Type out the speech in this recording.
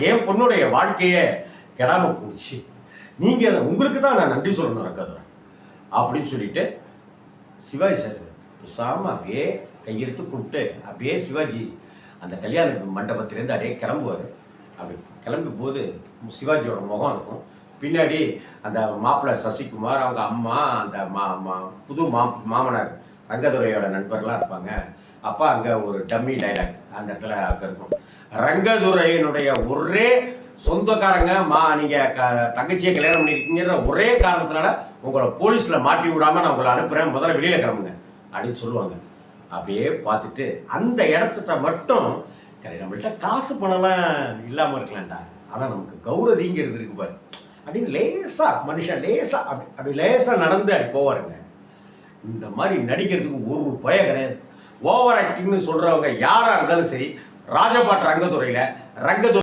என் பொண்ணுடைய வாழ்க்கையை கெடாம போச்சு. நீங்கள் உங்களுக்கு தான் நான் நன்றி சொல்லணும் ரங்கதுரை அப்படின்னு சொல்லிட்டு சிவாஜி சார் பேசாமல் அப்படியே கையெடுத்து கூப்பிட்டு அப்படியே சிவாஜி அந்த கல்யாண மண்டபத்திலேருந்து அப்படியே கிளம்புவார். அப்படி கிளம்பும் போது சிவாஜியோட முகம் இருக்கும். பின்னாடி அந்த மாப்பிள்ளை சசிகுமார், அவங்க அம்மா, அந்த புது மாமனார் ரங்கதுரையோட நண்பர்களாக இருப்பாங்க. அப்போ அங்கே ஒரு டம்மி டைலாக் அந்த இடத்துல அங்கே இருக்கும். ரங்கதுரையினுடைய ஒரே சொந்தக்காரங்க நீங்கள் தங்கச்சியை கல்யாணம் பண்ணியிருக்கீங்கிற ஒரே காரணத்தினால உங்களை போலீஸில் மாட்டி விடாமல் நான் உங்களை அனுப்புகிறேன், முதல்ல வெளியில் கிளம்புங்க அப்படின்னு சொல்லுவாங்க. அப்படியே பார்த்துட்டு அந்த இடத்துட்ட மட்டும் நம்மள்கிட்ட காசு பணம்லாம் இல்லாமல் இருக்கலாம்டா, ஆனால் நமக்கு கௌரதிங்கிறது இருக்கு பாரு அப்படின்னு லேசாக மனுஷன் லேசாக அப்படி லேசாக நடந்து அப்படி போவாருங்க. இந்த மாதிரி நடிக்கிறதுக்கு ஒரு பயம் கிடையாது. ஓவர் ஆக்டிங்னு சொல்கிறவங்க யாராக இருந்தாலும் சரி, ராஜபாட் ரங்கத்துறையில்